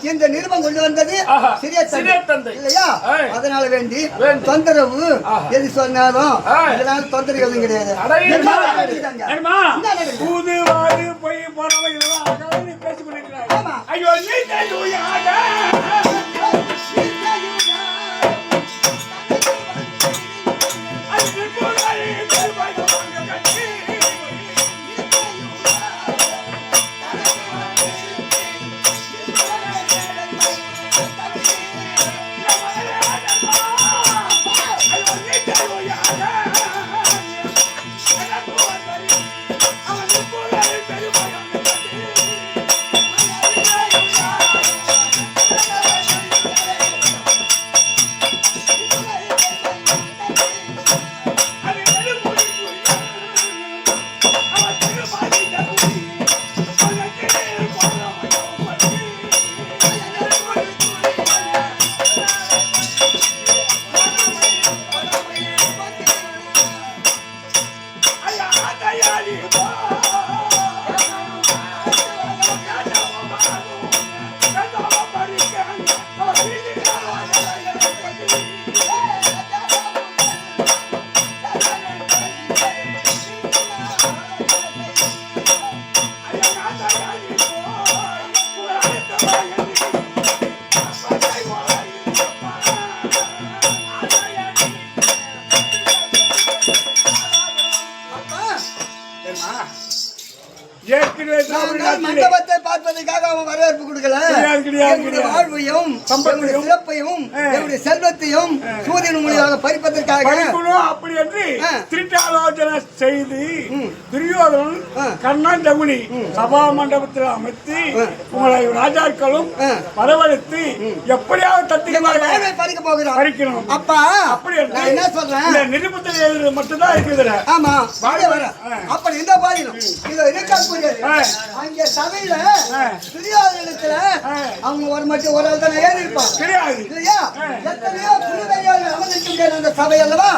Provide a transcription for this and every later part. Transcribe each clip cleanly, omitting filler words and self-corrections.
இந்த நிருபம் கொண்டு வந்தது சிறிய தந்தை இல்லையா? அதனால வேண்டி தொந்தரவு எது சொன்னாலும் இதனால தொந்தரவு எதுவும் கிடையாது. ஐயோ மண்டபத்தை பார்ப்பதற்காக அவன் வரவேற்பு கொடுக்கல. வாழ்வையும் சிறப்பையும் செல்வத்தையும் சூரியன் மொழியாக பறிப்பதற்காக அப்படி என்று திருட்டு ஆலோசனை செய்து துரியோதனன் கர்ணன் ஜமுனி சபா மண்டபத்தில் அமைத்து உங்களை ராஜாக்களும் வரவழைத்து எப்படியாவது தட்டி பறிக்க போகிறோம் பறிக்கணும். அப்பா அப்படி என்ன சொல்றேன், நிருபத்தில் மட்டும்தான் இருக்குது. ஆமா அப்படி இந்த பாதிலும் இதை இருக்கக்கூடியது அங்க சபையில துரியோதனத்துல அவங்க ஒரு மட்டும் ஒரு ஆள் தானே ஏறி இருப்பாங்க கிடையாது இல்லையா? எத்தனையோ புரிதையாளர்கள் அமர்ந்திருக்கின்ற அந்த சபை அல்லவா,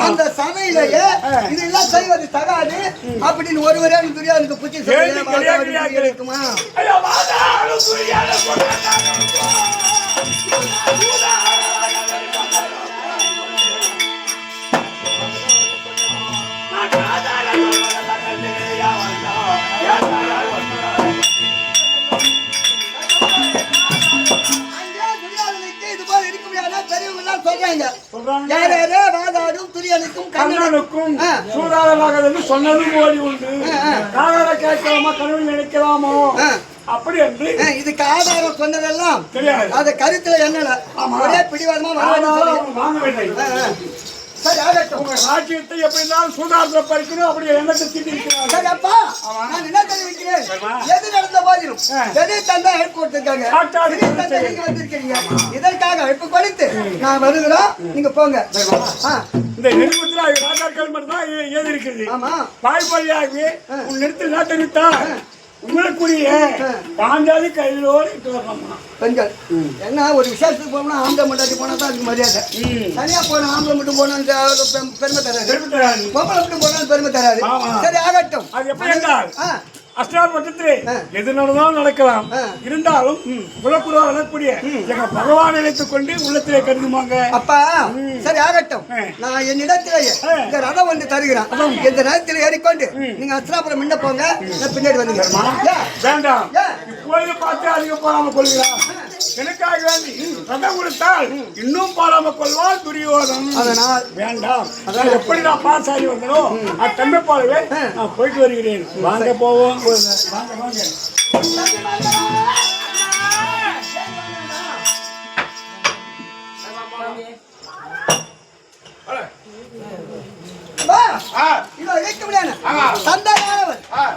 அந்த சபையிலேயே இதெல்லாம் செய்வது தகாது அப்படின்னு ஒருவரே துரியோதனுக்கு புத்தி சொல்லி இருக்குமா? சொன்னதும் ஓடி உண்டு. காதல கேட்கலாமா கனவு நினைக்கலாமோ அப்படி என்று இதுக்கு ஆதாரம் சொன்னதெல்லாம் தெரியாது. அது கருத்துல என்ன ஒரே பிடிவாதமா வாங்கவில்லை. சரி ஆகட்டும். உங்க ராஜ்யத்தை எப்படி இருந்தாலும் சூதாரத்தை பறிக்கணும் அப்படி எண்ணத்தை திட்டி இருக்கிறாங்க. சரி அப்பா நான் என்ன தெரிவிக்கிறேன், எது நடந்த போதிலும் எதை தந்தா அழைப்பு கொடுத்திருக்காங்க, வந்திருக்கீங்க இதற்காக அழைப்பு கொடுத்து நான் வருகிறோம், நீங்க போங்க. இந்த நிறுவனத்தில் ராஜாக்கள் மட்டும் தான் ஏது இருக்குது. ஆமா வாய்மொழியாகவே உன் நிறுத்தி நாட்டறிவித்தா உங்களுக்குரிய பாஞ்சாதி கையிலோடு இட்டு வரணும்மா. பெண்கள் என்ன ஒரு விசேஷத்துக்கு போனா ஆம்பளை மண்டாட்டி போனா தான் அதுக்கு மரியாதை. தனியா போன ஆம்பளை மட்டும் போனா பெருமை தராது, பொம்பளை மட்டும் போனா பெருமை தராது. சரி ஆகட்டும். அது எப்படி என்றால் அஷ்டாபட்சத்திலே எது நடந்தாலும் நடக்கலாம். இருந்தாலும் குலக்குருவா வரக்கூடிய எங்க பகவான் நினைத்துக் கொண்டு உள்ளத்திலே கருதுமாங்க. அப்பா சரி ஆகட்டும். நான் என்னிடத்திலேயே இந்த ரதம் வந்து தருகிறேன். இந்த ரதத்தில் ஏறிக்கொண்டு நீங்க அஸ்திராபுரம் முன்ன போங்க, நான் பின்னாடி வந்து வேண்டாம். இப்பொழுது பார்த்து அதிக போராம கொள்கிறான். எனக்காக வேண்டி ரதம் கொடுத்தால் இன்னும் போராம கொள்வாள் துரியோதன். அதனால் வேண்டாம். அதான் எப்படி நான் பாஸ் ஆகி வந்தனோ அது தம்பி போலவே நான் போயிட்டு வருகிறேன். வாங்க போவோம். வாங்க வாங்க.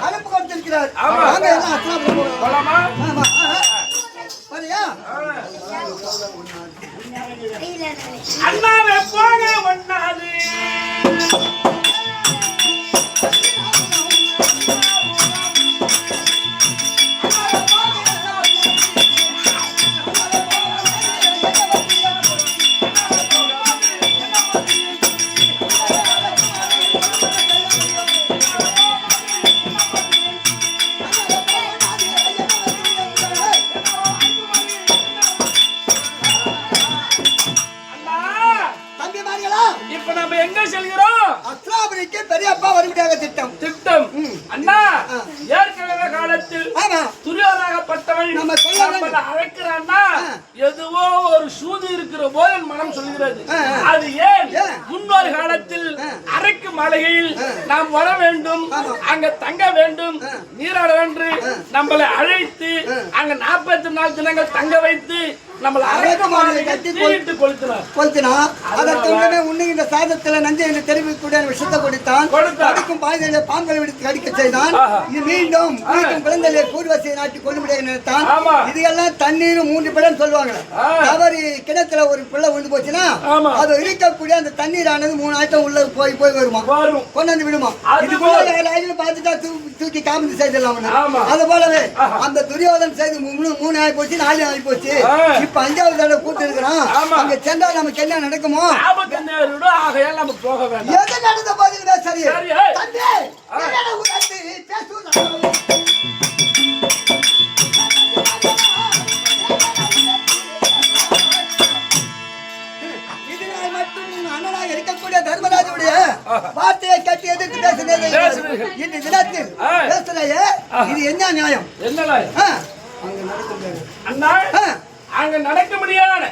அனுப்பு கொடுத்திருக்கிறார். அண்ணாவே போக ஒண்ணாது நாம எங்க செல்கிறோம்? அஸ்லாபுரிக்கு பெரியப்பா வரும்படியாக திட்டம். அண்ணா, ஏற்கனவே காலத்தில் துரியோதனாகப்பட்டவன் நம்மளை அழைக்கிறான்னா எதுவோ ஒரு சூது இருக்கிற போது மனம் சொல்கிறது. அது ஏன்? முன்னொரு காலத்தில் அரைக்கு மலையில் நாம் வர வேண்டும், அங்க தங்க வேண்டும், நீராட வேண்டும், நம்மளை அழைத்து அங்க 44 தினங்கள் தங்க வைத்து நம்மளை அரைக்கு மலையை கட்டி கொளுத்தினார். அதற்கு உண்ணுகின்ற சாதத்துல நஞ்சை என்று தெரிவிக்கக்கூடிய விஷத்தை கொடுத்தான். அடிக்கும் பாய்தலை பாம்பை விடுத்து கடிக்க செய்தான். இது மீண்டும் குழந்தைகளை கூர்வசியை நாட்டி கொள்ளும்படியாக நினைத்தான். இதெல்லாம் தண்ணீர் 3 பிடம் சொல்லுவாங்க. தவறி கிணத்துல ஒரு பிள்ளை விழுந்து போச்சுன்னா அது இருக்கக்கூடிய அந்த தண்ணீரானது 3 ஆயிரம் உள்ள போய் வருமா, கொண்டு வந்து விடுமா. இது போல பார்த்துட்டா தூக்கி காமிச்சு செய்திடலாம். அது போலவே அந்த துரியோதன் செய்து 3 ஆகி போச்சு, 4 ஆகி போச்சு. இப்ப 5வது தடவை கூட்டு இருக்கிறோம். அங்க சென்றால் நமக்கு என்ன நடக்குமோ நம்ம போக வேண்டாம். எது நடந்த போது சரி இருக்கக்கூடிய தர்மராஜனுடைய வார்த்தையை கட்டி எதிர்த்து பேசுகிறேன். இந்த தினத்தில் பேசுறையே, இது என்ன நியாயம்? என்ன அண்ணா, அங்க நடக்க முடியாது.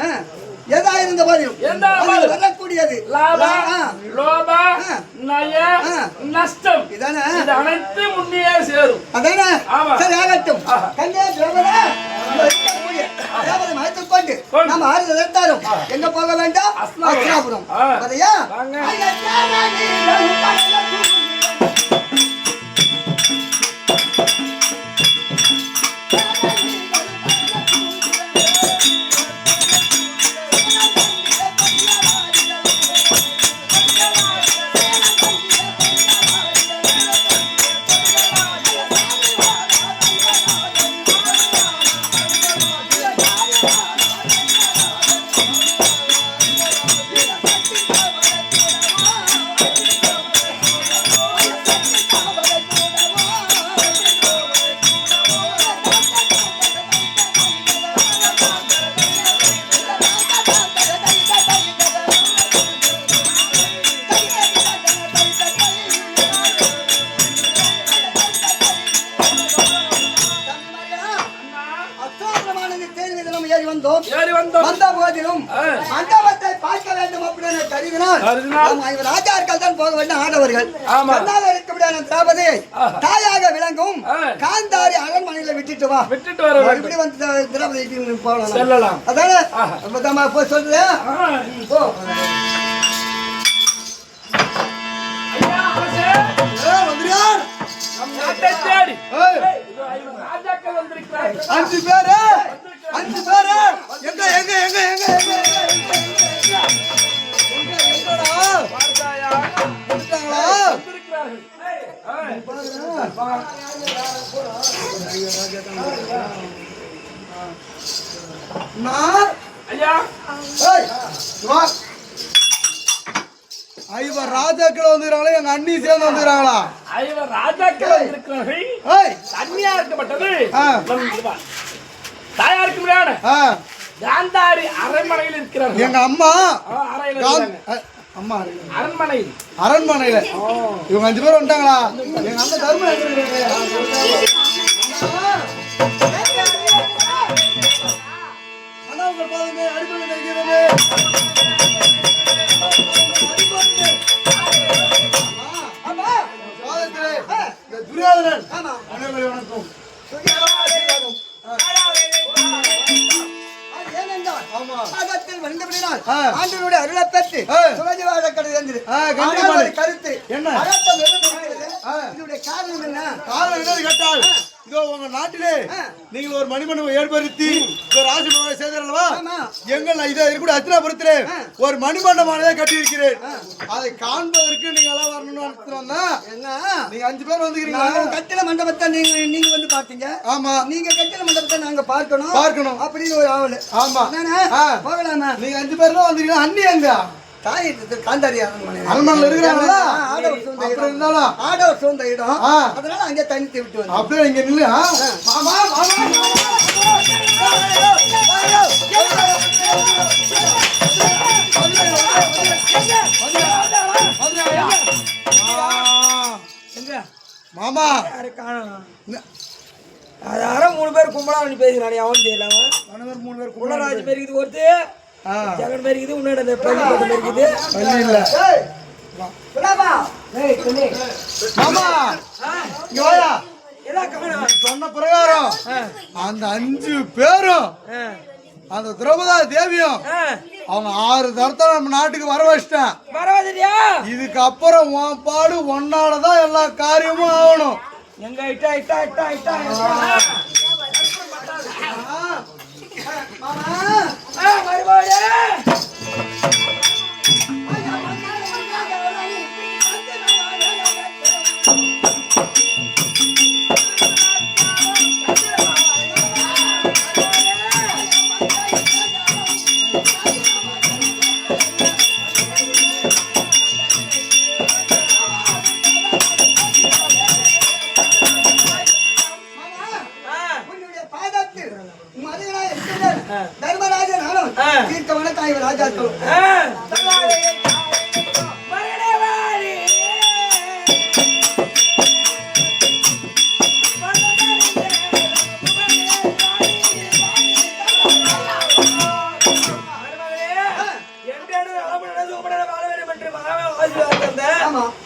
எதா இருந்த போதிலும் வரக்கூடியது நஷ்டம் இதானே, இது அனைத்து முன்னே சேரும். அதானே, சரி ஆகட்டும். கண்ணே மறைத்துக் கொண்டு நம்ம ஆறுதல் எடுத்தாலும் எங்க போக வேண்டாம்? அஸ்லாபுரம். அதையா வந்த போதிலும் மண்டபத்தை பார்க்க வேண்டும் அப்படின்னு கருதினால் ராஜாக்கள் தான் போக வேண்டும். ஆடவர்கள் திரௌபதி தாயாக விளங்கும் காந்தாரி அரண்மனையில விட்டுட்டு வா, விட்டுட்டு வர இப்படி வந்து திரௌபதி போகலாம். அதானே சொல்றேன். அஞ்சு பேரு எங்க எங்க எங்க எங்க ஐவர் ராஜாக்கள் வந்துக்கிறாங்களா, எங்க அண்ணி சேர்ந்து வந்துக்கிறாங்களா? ஐவர் ராஜாக்கள் வந்திருக்கிறார்கள். அண்ணியா இருக்கப்பட்டது தாயாருக்கு முடியாது. காந்தாரி அரண்மனையில் இருக்கிறார்கள். எங்க அம்மா அம்மா அரண்மனையில் அரண்மனையில இவங்க 5 பேர் வந்துட்டாங்களா? எங்க அம்மா தர்ம துரியோதனன் வணக்கம். ஆண்டவருடைய அருளை பெற்று சுழஞ்சி வாழ கருத்து என்ன காரணம் என்ன? காரணம் என்னது கேட்டால், இதோ உங்க நாட்டிலே நீங்கள் ஒரு மணிமண்டபம் ஏற்படுத்தி ராஜபவனை செய்தீர்களா? எங்கள் இதை இருக்கக்கூடிய அத்தினாபுரத்திலே ஒரு மணிமண்டபமானதை கட்டி இருக்கிறேன். அதை காண்பதற்கு நீங்க எல்லாம் வரணும்னு என்ன, நீங்க 5 பேர் வந்துக்கிறீங்க. கட்டில மண்டபத்தை நீங்க வந்து பார்த்தீங்க. ஆமா, நீங்க கட்டில மண்டபத்தை நாங்க பார்க்கணும் அப்படின்னு ஒரு ஆவல். ஆமா, போகலாமா? நீங்க 5 பேர் தான் வந்துக்கிறீங்க. அண்ணி எங்க தாய் காந்தாரி அரண்மனையில் இருக்கிறாங்களா? ஆடவர் சூழ்ந்த இடம், அதனால அங்கே தனித்து விட்டு வந்து அப்படியே இங்க நில்லு. மாமா தாவணி பேசுறானே அவன் தெரியலாம கணவர் 3 பேர் குலராஜ் மாரி இருக்குது ஒருத்தர் ஜெகன் மாரி இருக்குது உன்னோட அந்த பள்ளி பட்ட மாரி இருக்குது பள்ளி இல்ல மாமா இங்க வாயா சொன்ன பிரகாரம் அந்த 5 பேரும் அந்த திரௌபதா தேவியும் அவங்க 6 தரத்தை நம்ம நாட்டுக்கு வர வச்சிட்டேன். வரவாதியா இதுக்கு அப்புறம் உன் பாடு ஒன்னாலதான் எல்லா காரியமும் ஆகணும். எங்க இட்டா இட்டா இட்டா இட்டா மறுபடியே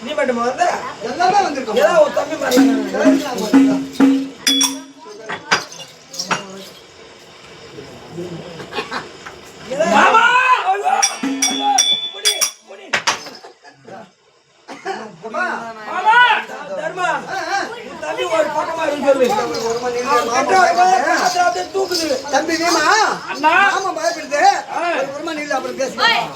நீ மட்டும் எல்லாமே வந்திருக்கோம் ஏதோ ஒரு தம்பி தூக்குது தம்பி பயப்படுது அப்புறம் பேசுறேன்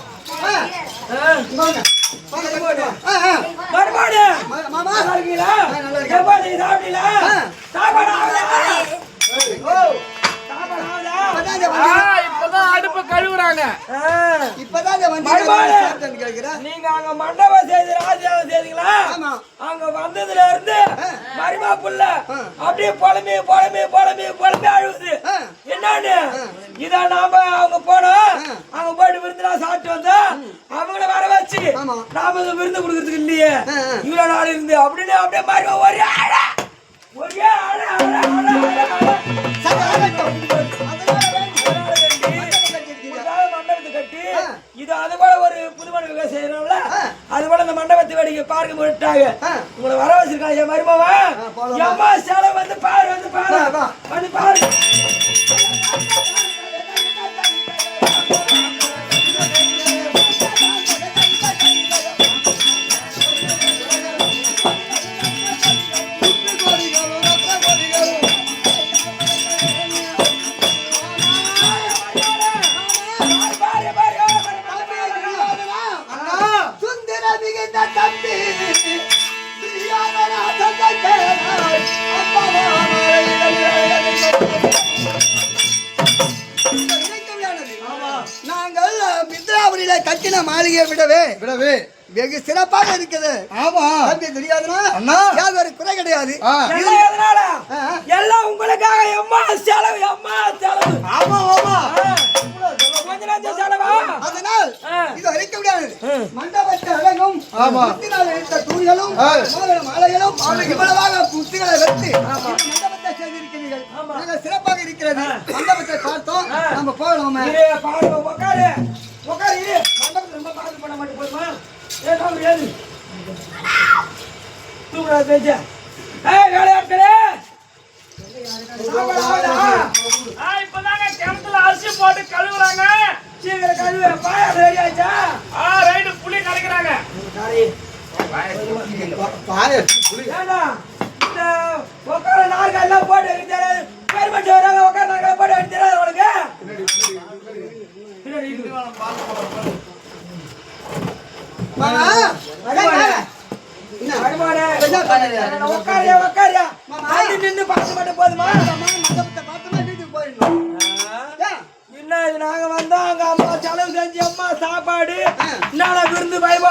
இப்பதான் அடுப்பு கழுவுறாங்க. நீங்க அங்க மண்டபம் செய்து ராஜ்யாவும் செய்தீங்களா? அங்க வந்ததுல இருந்து மரிமா புள்ள அப்படியே புலம்பி புலம்பி புலம்பி புலம்பி அழுகுது. என்னன்னு இத நாம அவங்க போனோம், அவங்க போயிட்டு விருந்துனா சாப்பிட்டு வந்தா அவங்கள வர வச்சு நாம விருந்து கொடுக்கறதுக்கு இல்லையே இவ்வளவு நாள் இருந்து அப்படின்னு அப்படியே மரிமா ஒரே ஆழ ஒரே ஆழ ஆழ ஆழ மண்டபத்தை கட்டி இது அது போல ஒரு புதுமண செய்யறோம்ல அது போல இந்த மண்டபத்தை வேடிக்கை பார்க்க விட்டாங்க. உங்களை வர வச்சிருக்காங்க என் மருமவா அம்மா சேலை வந்து பாரு வந்து பாரு வந்து பாரு. நாங்கள் மித்ராபுரியில கட்டின மாளிகையை விடவே வெகு சிறப்பாக இருக்குது. ஆமா தெரியாதுன்னா யாரும் குறை கிடையாது. எல்லாம் உங்களுக்காக எம்மா செலவு எம்மா செலவு. ஆமா ஆமா அதனால் இது அழிக்க முடியாது. மண்டபத்தை அழகும் தூள்களும் மாலைகளும் இவ்வளவாக புத்திகளை வைத்து மண்டபத்தை செய்திருக்கிறீர்கள். நாங்கள் சிறப்பாக இருக்கிறது. மண்டபத்தை பார்த்தோம், நம்ம போகணும். உட்காரு உட்காரு மண்டபத்தை ரொம்ப பார்த்து பண்ண மாட்டேன் போதுமா? தூங்குறா பேச்ச வேலையாட்களே இப்பதாங்க கிணத்துல அரிசி போட்டு கழுவுறாங்க. சீக்கிரம் கழுவு. பாயா ரெடி ஆயிடுச்சா? ரைட்டு புளி கலக்கிறாங்க. உட்கார நார்கள் எல்லாம் போட்டு தெரியாது. பெருமட்டு வராங்க உட்கார நார்கள் போட்டு தெரியாது உனக்கு. நின்று பார்த்து மட்டும் போதுமா? நாங்க வந்தா அங்க அம்மா செலவு செஞ்சு அம்மா சாப்பாடு விருந்து பயமா